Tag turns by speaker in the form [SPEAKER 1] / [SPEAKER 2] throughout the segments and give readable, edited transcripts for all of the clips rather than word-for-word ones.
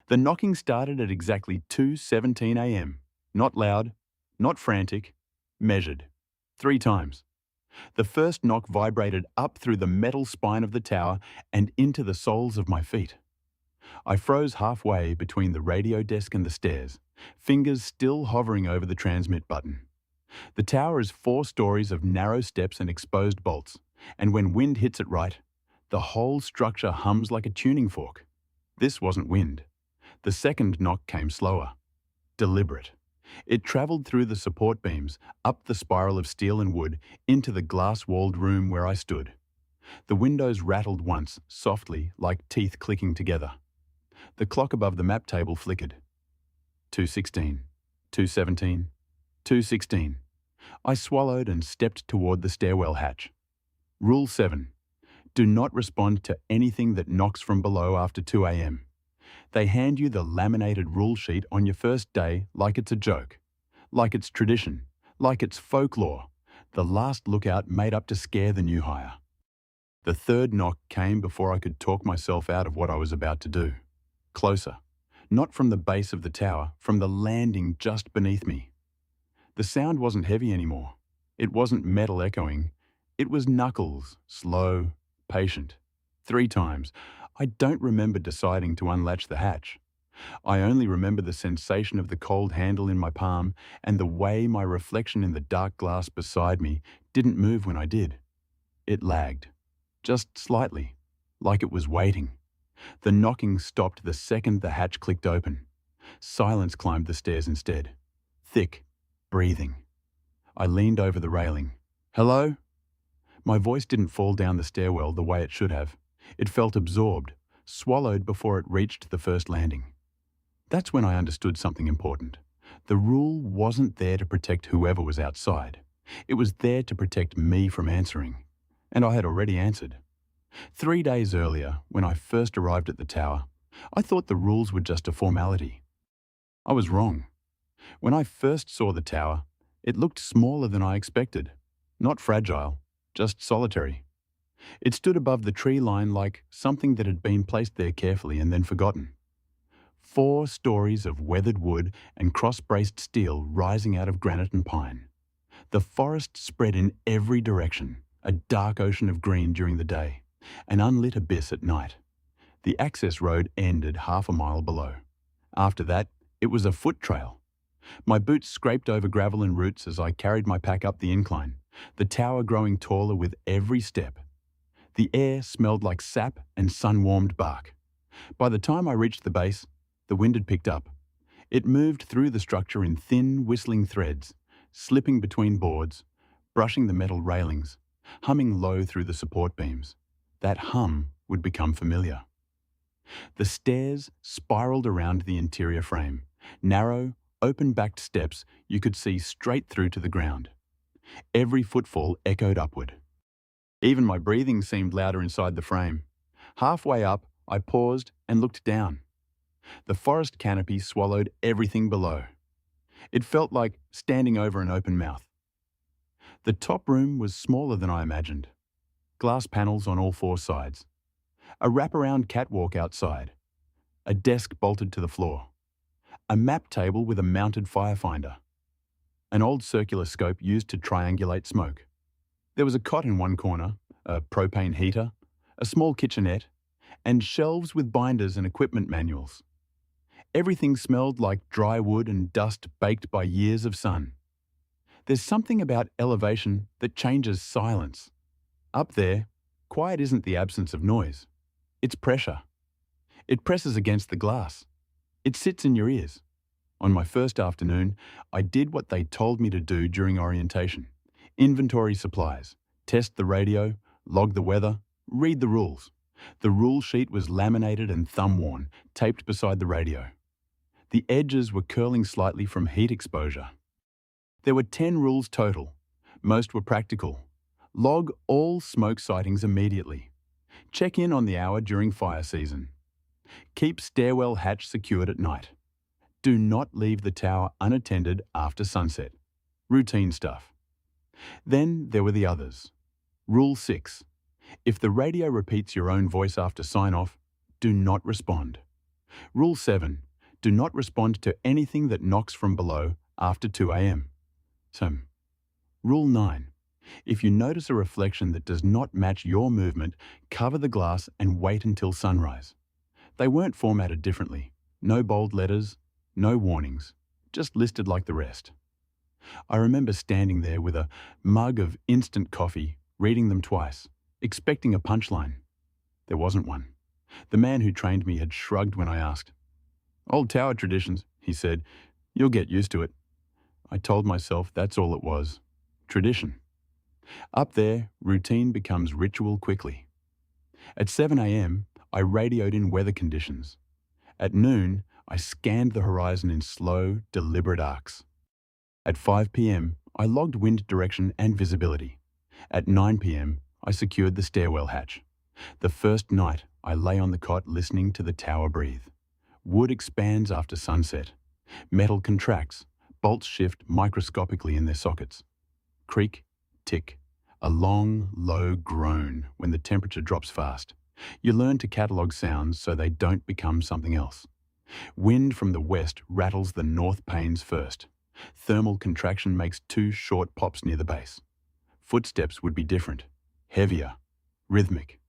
[SPEAKER 1] The knocking started at exactly 2:17 a.m. Not loud, not frantic, measured. 3 times. The first knock vibrated up through the metal spine of the tower and into the soles of my feet. I froze halfway between the radio desk and the stairs, fingers still hovering over the transmit button. The tower is 4 stories of narrow steps and exposed bolts, and when wind hits it right, the whole structure hums like a tuning fork. This wasn't wind. The second knock came slower, deliberate. It travelled through the support beams, up the spiral of steel and wood, into the glass-walled room where I stood. The windows rattled once, softly, like teeth clicking together. The clock above the map table flickered. 2:16, 2:17, 2:16. I swallowed and stepped toward the stairwell hatch. Rule 7. Do not respond to anything that knocks from below after 2 a.m. They hand you the laminated rule sheet on your first day like it's a joke, like it's tradition, like it's folklore, the last lookout made up to scare the new hire. The third knock came before I could talk myself out of what I was about to do. Closer. Not from the base of the tower, from the landing just beneath me. The sound wasn't heavy anymore. It wasn't metal echoing. It was knuckles, slow, patient. 3 times. I don't remember deciding to unlatch the hatch. I only remember the sensation of the cold handle in my palm and the way my reflection in the dark glass beside me didn't move when I did. It lagged. Just slightly. Like it was waiting. The knocking stopped the second the hatch clicked open. Silence climbed the stairs instead. Thick, breathing. I leaned over the railing. Hello? My voice didn't fall down the stairwell the way it should have. It felt absorbed, swallowed before it reached the first landing. That's when I understood something important. The rule wasn't there to protect whoever was outside. It was there to protect me from answering. And I had already answered. 3 days earlier, when I first arrived at the tower, I thought the rules were just a formality. I was wrong. When I first saw the tower, it looked smaller than I expected. Not fragile, just solitary. It stood above the tree line like something that had been placed there carefully and then forgotten. 4 stories of weathered wood and cross-braced steel rising out of granite and pine. The forest spread in every direction, a dark ocean of green during the day, an unlit abyss at night. The access road ended half a mile below. After that, it was a foot trail. My boots scraped over gravel and roots as I carried my pack up the incline, the tower growing taller with every step. The air smelled like sap and sun-warmed bark. By the time I reached the base, the wind had picked up. It moved through the structure in thin, whistling threads, slipping between boards, brushing the metal railings, humming low through the support beams. That hum would become familiar. The stairs spiraled around the interior frame, narrow, open-backed steps you could see straight through to the ground. Every footfall echoed upward. Even my breathing seemed louder inside the frame. Halfway up, I paused and looked down. The forest canopy swallowed everything below. It felt like standing over an open mouth. The top room was smaller than I imagined. Glass panels on all 4 sides. A wraparound catwalk outside. A desk bolted to the floor. A map table with a mounted firefinder. An old circular scope used to triangulate smoke. There was a cot in one corner, a propane heater, a small kitchenette, and shelves with binders and equipment manuals. Everything smelled like dry wood and dust baked by years of sun. There's something about elevation that changes silence. Up there, quiet isn't the absence of noise. It's pressure. It presses against the glass. It sits in your ears. On my first afternoon, I did what they told me to do during orientation. Inventory supplies, test the radio, log the weather, read the rules. The rule sheet was laminated and thumb-worn, taped beside the radio. The edges were curling slightly from heat exposure. There were 10 rules total. Most were practical. Log all smoke sightings immediately. Check in on the hour during fire season. Keep stairwell hatch secured at night. Do not leave the tower unattended after sunset. Routine stuff. Then there were the others. Rule 6. If the radio repeats your own voice after sign-off, do not respond. Rule 7. Do not respond to anything that knocks from below after 2 a.m. So, Rule 9. If you notice a reflection that does not match your movement, cover the glass and wait until sunrise. They weren't formatted differently. No bold letters, no warnings, just listed like the rest. I remember standing there with a mug of instant coffee, reading them twice, expecting a punchline. There wasn't one. The man who trained me had shrugged when I asked. "Old tower traditions," he said. "You'll get used to it." I told myself that's all it was. Tradition. Up there, routine becomes ritual quickly. At 7 a.m., I radioed in weather conditions. At noon, I scanned the horizon in slow, deliberate arcs. At 5 p.m., I logged wind direction and visibility. At 9 p.m., I secured the stairwell hatch. The first night, I lay on the cot listening to the tower breathe. Wood expands after sunset. Metal contracts. Bolts shift microscopically in their sockets. Creak, tick. A long, low groan when the temperature drops fast. You learn to catalogue sounds so they don't become something else. Wind from the west rattles the north panes first. Thermal contraction makes 2 short pops near the base. Footsteps would be different, heavier, rhythmic.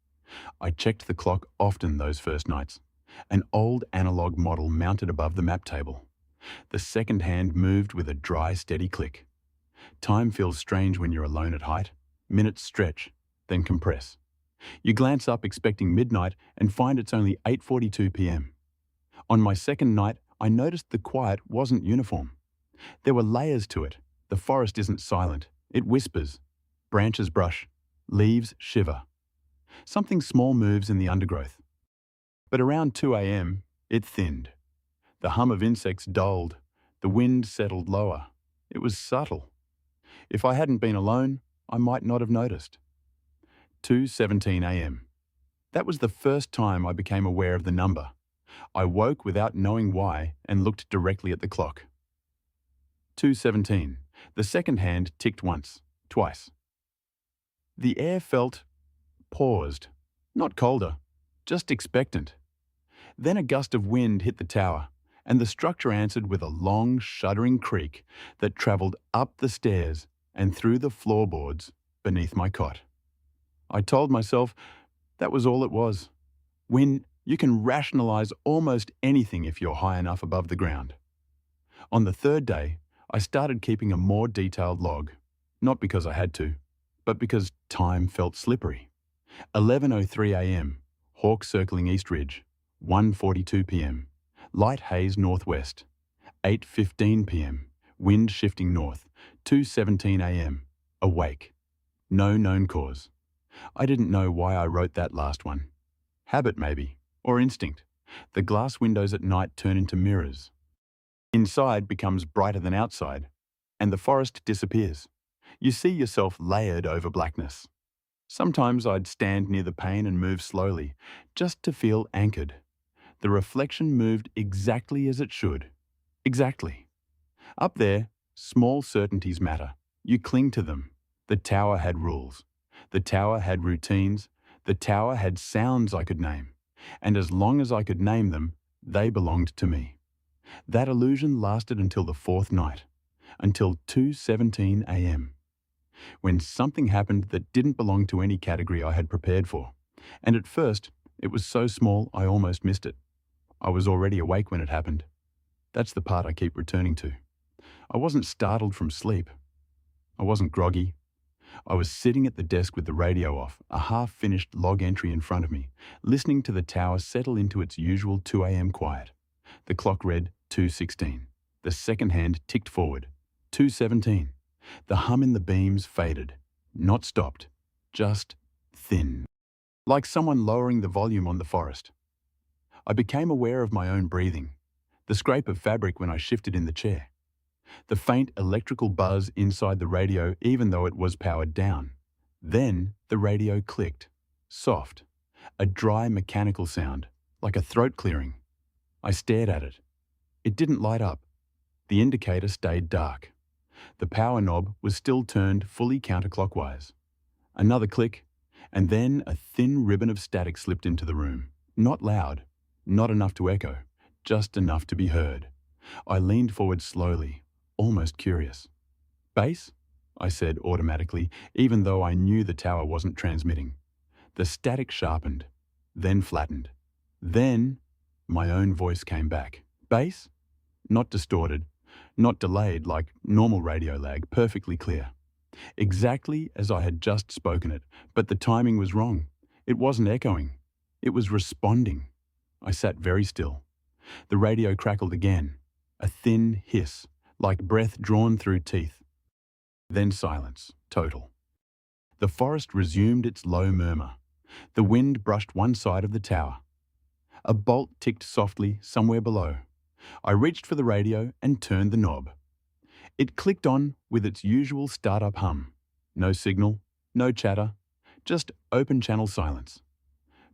[SPEAKER 1] I checked the clock often those first nights. An old analog model mounted above the map table. The second hand moved with a dry, steady click. Time feels strange when you're alone at height. Minutes stretch, then compress. You glance up expecting midnight and find it's only 8:42 p.m. On my second night, I noticed the quiet wasn't uniform. There were layers to it. The forest isn't silent. It whispers. Branches brush. Leaves shiver. Something small moves in the undergrowth. But around 2 a.m., it thinned. The hum of insects dulled. The wind settled lower. It was subtle. If I hadn't been alone, I might not have noticed. 2:17 a.m. That was the first time I became aware of the number. I woke without knowing why and looked directly at the clock. 2:17. The second hand ticked once, twice. The air felt paused, not colder, just expectant. Then a gust of wind hit the tower, and the structure answered with a long, shuddering creak that travelled up the stairs and through the floorboards beneath my cot. I told myself that was all it was. When you can rationalise almost anything if you're high enough above the ground. On the third day, I started keeping a more detailed log, not because I had to, but because time felt slippery. 11:03 a.m., hawk circling East Ridge. 1:42 p.m., light haze northwest. 8:15 p.m., wind shifting north. 2:17 a.m., awake. No known cause. I didn't know why I wrote that last one. Habit maybe, or instinct. The glass windows at night turn into mirrors. Inside becomes brighter than outside, and the forest disappears. You see yourself layered over blackness. Sometimes I'd stand near the pane and move slowly, just to feel anchored. The reflection moved exactly as it should. Exactly. Up there, small certainties matter. You cling to them. The tower had rules. The tower had routines. The tower had sounds I could name. And as long as I could name them, they belonged to me. That illusion lasted until the fourth night, until 2:17 a.m., when something happened that didn't belong to any category I had prepared for. And at first, it was so small I almost missed it. I was already awake when it happened. That's the part I keep returning to. I wasn't startled from sleep. I wasn't groggy. I was sitting at the desk with the radio off, a half-finished log entry in front of me, listening to the tower settle into its usual 2 a.m. quiet. The clock read 2:16. The second hand ticked forward. 2:17. The hum in the beams faded. Not stopped. Just thin. Like someone lowering the volume on the forest. I became aware of my own breathing. The scrape of fabric when I shifted in the chair. The faint electrical buzz inside the radio even though it was powered down. Then the radio clicked. Soft. A dry mechanical sound, like a throat clearing. I stared at it. It didn't light up. The indicator stayed dark. The power knob was still turned fully counterclockwise. Another click, and then a thin ribbon of static slipped into the room. Not loud, not enough to echo, just enough to be heard. I leaned forward slowly, almost curious. Base? I said automatically, even though I knew the tower wasn't transmitting. The static sharpened, then flattened. Then, my own voice came back. Base? Not distorted, not delayed like normal radio lag, perfectly clear. Exactly as I had just spoken it, but the timing was wrong. It wasn't echoing. It was responding. I sat very still. The radio crackled again, a thin hiss, like breath drawn through teeth. Then silence, total. The forest resumed its low murmur. The wind brushed one side of the tower. A bolt ticked softly somewhere below. I reached for the radio and turned the knob. It clicked on with its usual startup hum. No signal, no chatter, just open channel silence.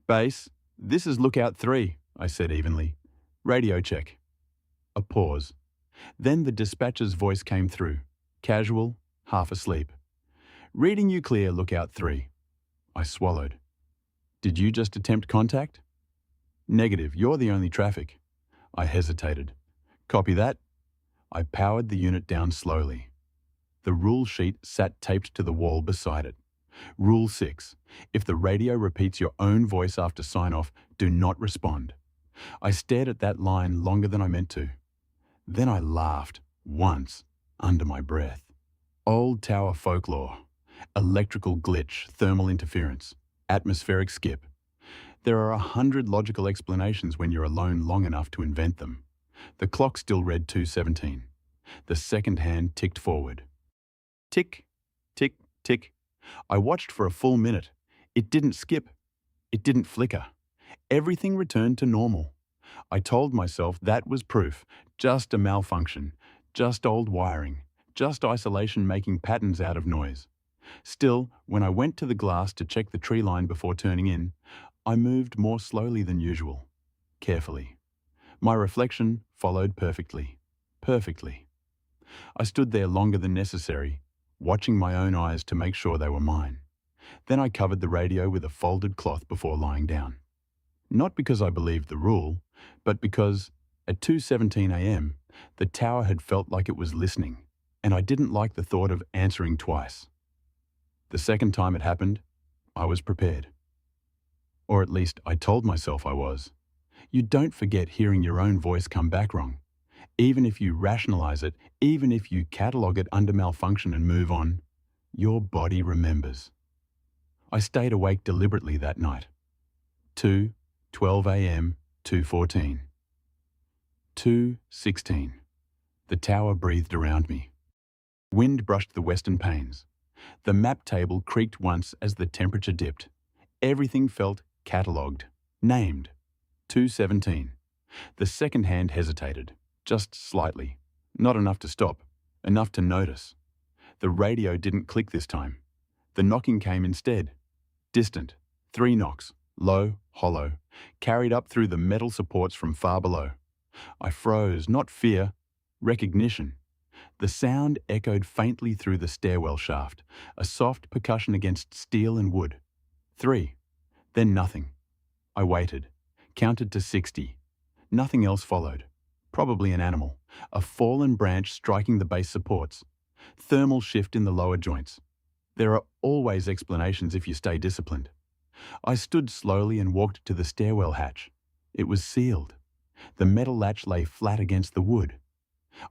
[SPEAKER 1] Base, this is Lookout 3, I said evenly. Radio check. A pause. Then the dispatcher's voice came through, casual, half asleep. Reading you clear, Lookout 3. I swallowed. Did you just attempt contact? Negative, you're the only traffic. I hesitated. Copy that. I powered the unit down slowly. The rule sheet sat taped to the wall beside it. Rule 6. If the radio repeats your own voice after sign-off, do not respond. I stared at that line longer than I meant to. Then I laughed, once, under my breath. Old tower folklore. Electrical glitch, thermal interference, atmospheric skip. There are 100 logical explanations when you're alone long enough to invent them. The clock still read 2:17. The second hand ticked forward. Tick, tick, tick. I watched for a full minute. It didn't skip. It didn't flicker. Everything returned to normal. I told myself that was proof. Just a malfunction. Just old wiring. Just isolation making patterns out of noise. Still, when I went to the glass to check the tree line before turning in, I moved more slowly than usual. Carefully. My reflection followed perfectly. Perfectly. I stood there longer than necessary, watching my own eyes to make sure they were mine. Then I covered the radio with a folded cloth before lying down. Not because I believed the rule, but because, at 2:17 a.m., the tower had felt like it was listening, and I didn't like the thought of answering twice. The second time it happened, I was prepared. Or at least I told myself I was. You don't forget hearing your own voice come back wrong. Even if you rationalize it, even if you catalog it under malfunction and move on, your body remembers. I stayed awake deliberately that night. 2:12 a.m., 2:14. 2:16. The tower breathed around me. Wind brushed the western panes. The map table creaked once as the temperature dipped. Everything felt catalogued, named. 2:17. The second hand hesitated, just slightly. Not enough to stop, enough to notice. The radio didn't click this time. The knocking came instead. Distant, 3 knocks, low, hollow, carried up through the metal supports from far below. I froze, not fear, recognition. The sound echoed faintly through the stairwell shaft, a soft percussion against steel and wood. 3. Then nothing. I waited, counted to 60. Nothing else followed. Probably an animal, a fallen branch striking the base supports. Thermal shift in the lower joints. There are always explanations if you stay disciplined. I stood slowly and walked to the stairwell hatch. It was sealed. The metal latch lay flat against the wood.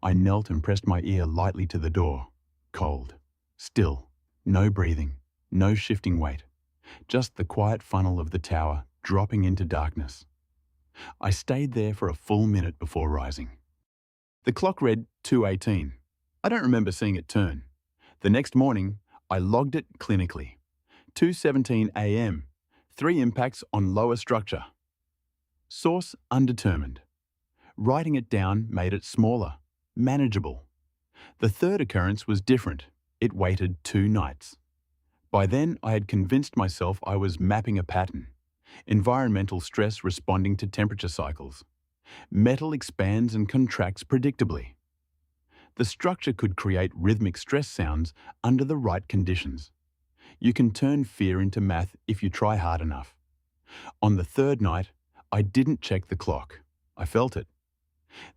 [SPEAKER 1] I knelt and pressed my ear lightly to the door. Cold. Still. No breathing. No shifting weight. Just the quiet funnel of the tower dropping into darkness. I stayed there for a full minute before rising. The clock read 2:18. I don't remember seeing it turn. The next morning, I logged it clinically. 2:17 a.m. 3 impacts on lower structure. Source undetermined. Writing it down made it smaller, manageable. The third occurrence was different. It waited 2 nights. By then, I had convinced myself I was mapping a pattern. Environmental stress responding to temperature cycles. Metal expands and contracts predictably. The structure could create rhythmic stress sounds under the right conditions. You can turn fear into math if you try hard enough. On the third night, I didn't check the clock. I felt it.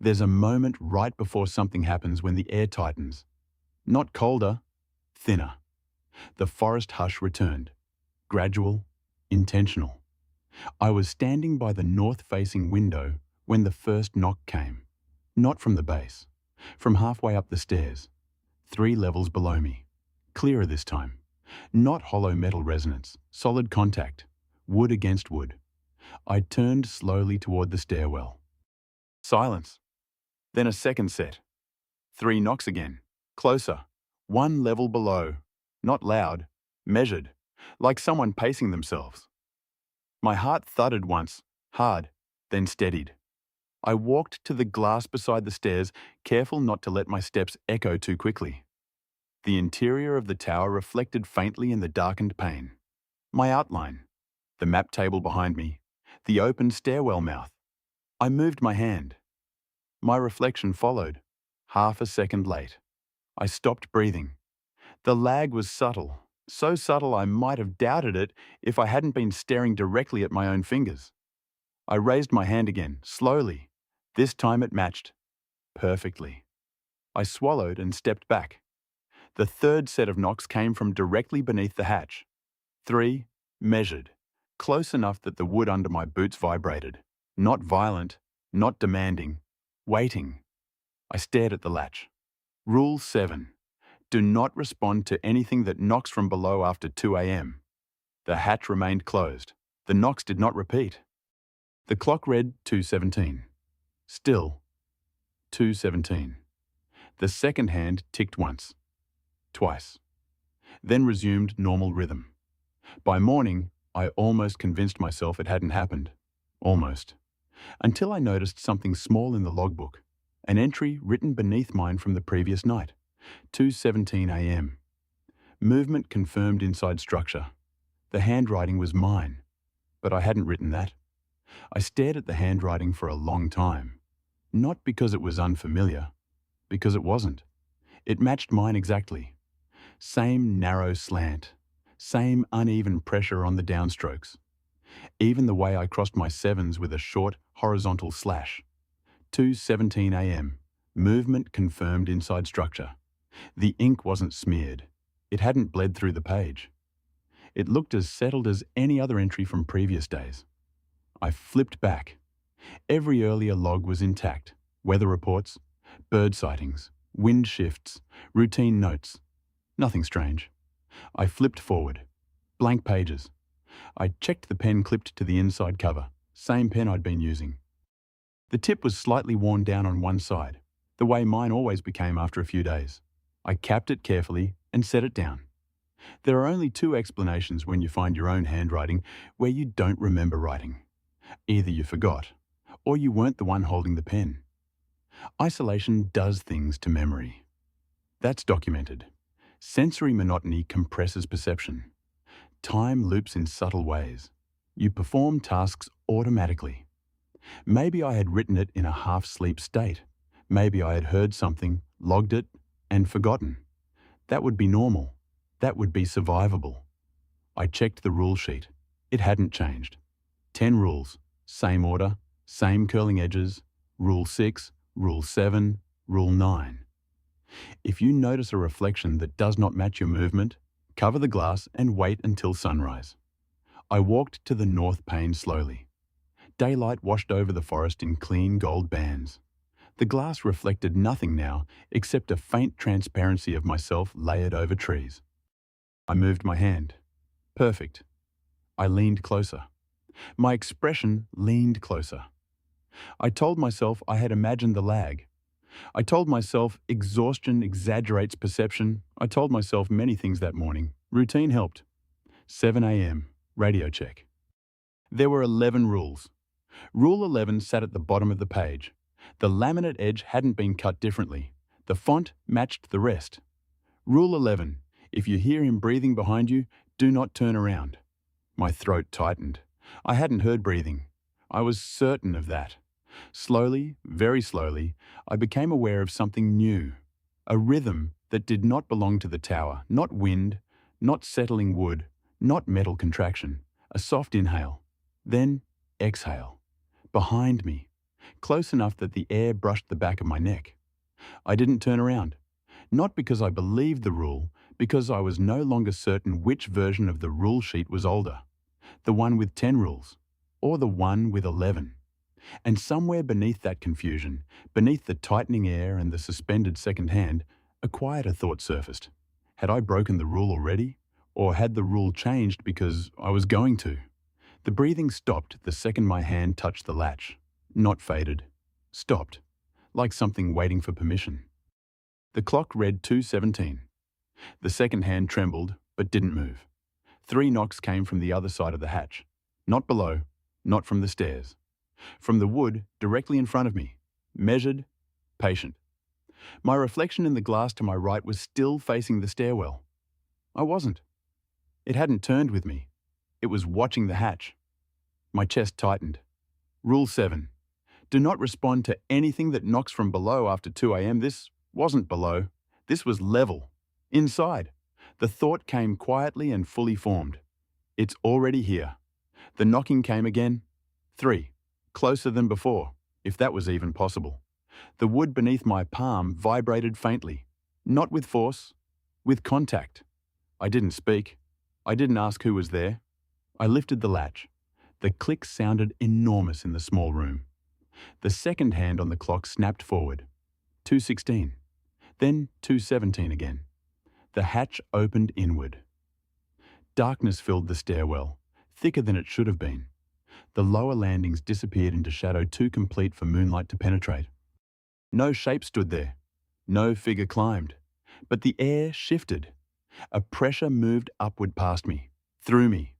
[SPEAKER 1] There's a moment right before something happens when the air tightens. Not colder, thinner. The forest hush returned. Gradual, intentional. I was standing by the north-facing window when the first knock came. Not from the base, from halfway up the stairs, 3 levels below me. Clearer this time. Not hollow metal resonance, solid contact, wood against wood. I turned slowly toward the stairwell. Silence. Then a second set. 3 knocks again. Closer. 1 level below. Not loud. Measured. Like someone pacing themselves. My heart thudded once, hard, then steadied. I walked to the glass beside the stairs, careful not to let my steps echo too quickly. The interior of the tower reflected faintly in the darkened pane. My outline. The map table behind me. The open stairwell mouth. I moved my hand. My reflection followed, half a second late. I stopped breathing. The lag was subtle, so subtle I might have doubted it if I hadn't been staring directly at my own fingers. I raised my hand again, slowly. This time it matched. Perfectly. I swallowed and stepped back. The third set of knocks came from directly beneath the hatch. 3, measured, close enough that the wood under my boots vibrated. Not violent, not demanding, waiting. I stared at the latch. Rule 7. Do not respond to anything that knocks from below after 2 a.m. The hatch remained closed. The knocks did not repeat. The clock read 2:17. Still, 2:17. The second hand ticked once, twice, then resumed normal rhythm. By morning, I almost convinced myself it hadn't happened. Almost. Until I noticed something small in the logbook, an entry written beneath mine from the previous night, 2:17 a.m. Movement confirmed inside structure. The handwriting was mine, but I hadn't written that. I stared at the handwriting for a long time, not because it was unfamiliar, because it wasn't. It matched mine exactly. Same narrow slant, same uneven pressure on the downstrokes. Even the way I crossed my sevens with a short, horizontal slash. 2:17 a.m. Movement confirmed inside structure. The ink wasn't smeared. It hadn't bled through the page. It looked as settled as any other entry from previous days. I flipped back. Every earlier log was intact. Weather reports, bird sightings, wind shifts, routine notes. Nothing strange. I flipped forward. Blank pages. I checked the pen clipped to the inside cover. Same pen I'd been using. The tip was slightly worn down on one side, the way mine always became after a few days. I capped it carefully and set it down. There are only 2 explanations when you find your own handwriting where you don't remember writing. Either you forgot, or you weren't the one holding the pen. Isolation does things to memory. That's documented. Sensory monotony compresses perception. Time loops in subtle ways. You perform tasks automatically. Maybe I had written it in a half-sleep state. Maybe I had heard something, logged it, and forgotten. That would be normal. That would be survivable. I checked the rule sheet. It hadn't changed. 10 rules, same order, same curling edges, Rule 6, Rule 7, Rule 9. If you notice a reflection that does not match your movement, cover the glass and wait until sunrise. I walked to the north pane slowly. Daylight washed over the forest in clean gold bands. The glass reflected nothing now except a faint transparency of myself layered over trees. I moved my hand. Perfect. I leaned closer. My expression leaned closer. I told myself I had imagined the lag. I told myself exhaustion exaggerates perception. I told myself many things that morning. Routine helped. 7 a.m. Radio check. There were 11 rules. Rule 11 sat at the bottom of the page. The laminate edge hadn't been cut differently. The font matched the rest. Rule 11. If you hear him breathing behind you, do not turn around. My throat tightened. I hadn't heard breathing. I was certain of that. Slowly, very slowly, I became aware of something new. A rhythm that did not belong to the tower, not wind, not settling wood, not metal contraction. A soft inhale. Then exhale. Behind me. close enough that the air brushed the back of my neck. I didn't turn around, not because I believed the rule, because I was no longer certain which version of the rule sheet was older, the one with 10 rules, or the one with 11. And somewhere beneath that confusion, beneath the tightening air and the suspended second hand, a quieter thought surfaced. Had I broken the rule already? Or had the rule changed because I was going to? The breathing stopped the second my hand touched the latch. Not faded. Stopped. Like something waiting for permission. The clock read 2:17. The second hand trembled, but didn't move. 3 knocks came from the other side of the hatch. Not below, not from the stairs. From the wood, directly in front of me. Measured, patient. My reflection in the glass to my right was still facing the stairwell. I wasn't. It hadn't turned with me. It was watching the hatch. My chest tightened. Rule 7. Do not respond to anything that knocks from below after 2 a.m. This wasn't below. This was level. Inside. The thought came quietly and fully formed. It's already here. The knocking came again. 3. Closer than before, if that was even possible. The wood beneath my palm vibrated faintly. Not with force, with contact. I didn't speak. I didn't ask who was there. I lifted the latch. The click sounded enormous in the small room. The second hand on the clock snapped forward. 2:16. Then 2:17 again. The hatch opened inward. Darkness filled the stairwell, thicker than it should have been. The lower landings disappeared into shadow too complete for moonlight to penetrate. No shape stood there. No figure climbed. But the air shifted. A pressure moved upward past me, through me.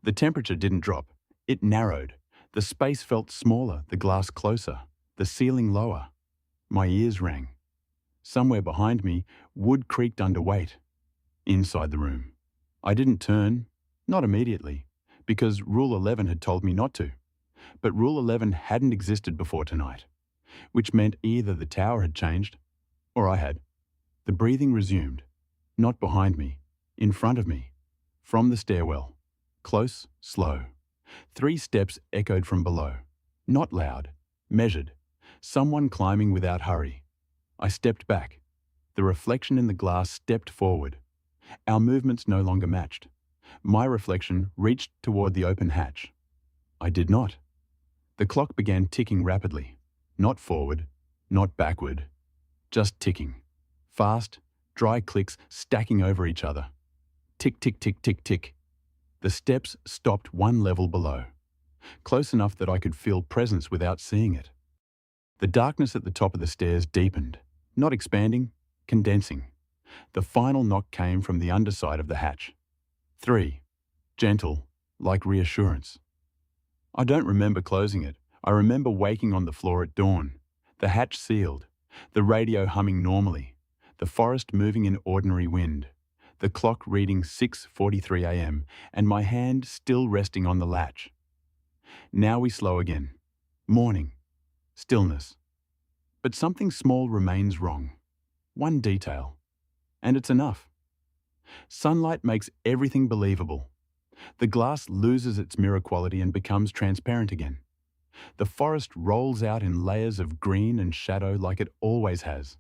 [SPEAKER 1] The temperature didn't drop. It narrowed. The space felt smaller, the glass closer, the ceiling lower. My ears rang. Somewhere behind me, wood creaked under weight. Inside the room. I didn't turn, not immediately, because Rule 11 had told me not to. But Rule 11 hadn't existed before tonight, which meant either the tower had changed, or I had. The breathing resumed, not behind me, in front of me, from the stairwell. Close, slow. 3 steps echoed from below. Not loud, measured. Someone climbing without hurry. I stepped back. The reflection in the glass stepped forward. Our movements no longer matched. My reflection reached toward the open hatch. I did not. The clock began ticking rapidly. Not forward, not backward. Just ticking. Fast, dry clicks stacking over each other. Tick, tick, tick, tick, tick. The steps stopped 1 level below. Close enough that I could feel presence without seeing it. The darkness at the top of the stairs deepened. Not expanding, condensing. The final knock came from the underside of the hatch. 3. Gentle, like reassurance. I don't remember closing it. I remember waking on the floor at dawn. The hatch sealed. The radio humming normally. The forest moving in ordinary wind. The clock reading 6:43 a.m. and my hand still resting on the latch. Now we slow again. Morning. Stillness. But something small remains wrong. One detail. And it's enough. Sunlight makes everything believable. The glass loses its mirror quality and becomes transparent again. The forest rolls out in layers of green and shadow like it always has.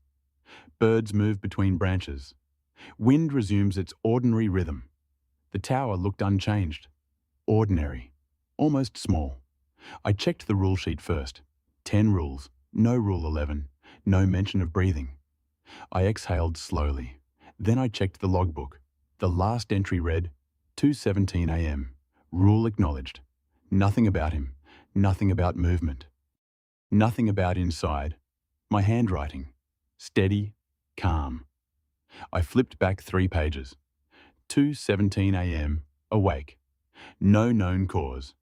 [SPEAKER 1] Birds move between branches. Wind resumes its ordinary rhythm. The tower looked unchanged. Ordinary. Almost small. I checked the rule sheet first. 10 rules. No Rule 11. No mention of breathing. I exhaled slowly. Then I checked the logbook. The last entry read, 2:17 a.m. Rule acknowledged. Nothing about him. Nothing about movement. Nothing about inside. My handwriting. Steady, calm. I flipped back 3 pages. 2:17 a.m. Awake. No known cause.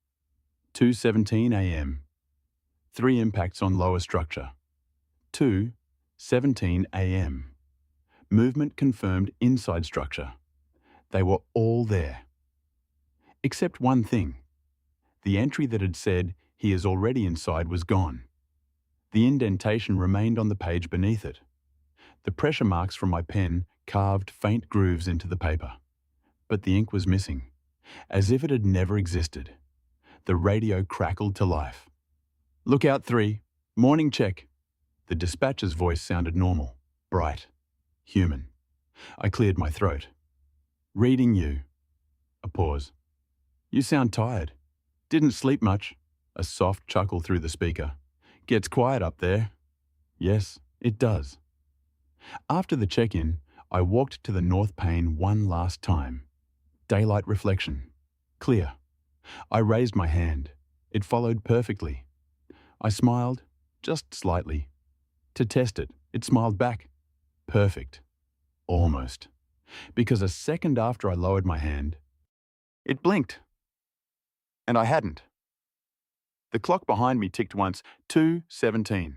[SPEAKER 1] 2:17 a.m. 3 impacts on lower structure. 2:17 a.m. Movement confirmed inside structure. They were all there. Except one thing. The entry that had said, "He is already inside," was gone. The indentation remained on the page beneath it. The pressure marks from my pen carved faint grooves into the paper. But the ink was missing, as if it had never existed. The radio crackled to life. "Look out 3. Morning check. The dispatcher's voice sounded normal, bright, human. I cleared my throat. Reading you. A pause. You sound tired. Didn't sleep much. A soft chuckle through the speaker. Gets quiet up there. Yes, it does. After the check-in, I walked to the north pane one last time. Daylight reflection. Clear. I raised my hand. It followed perfectly. I smiled, just slightly. To test it, it smiled back. Perfect. Almost. Because a second after I lowered my hand, it blinked. And I hadn't. The clock behind me ticked once, 2:17.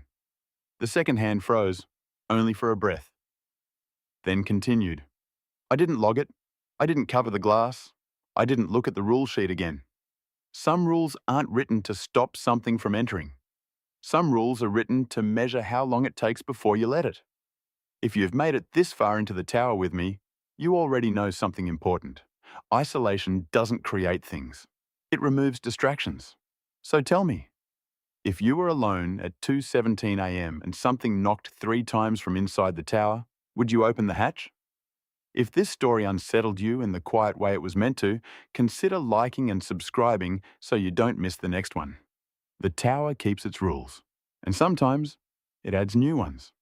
[SPEAKER 1] The second hand froze, only for a breath. Then continued. I didn't log it. I didn't cover the glass. I didn't look at the rule sheet again. Some rules aren't written to stop something from entering. Some rules are written to measure how long it takes before you let it. If you've made it this far into the tower with me, you already know something important. Isolation doesn't create things. It removes distractions. So tell me, if you were alone at 2:17 a.m. and something knocked 3 times from inside the tower, would you open the hatch? If this story unsettled you in the quiet way it was meant to, consider liking and subscribing so you don't miss the next one. The tower keeps its rules, and sometimes it adds new ones.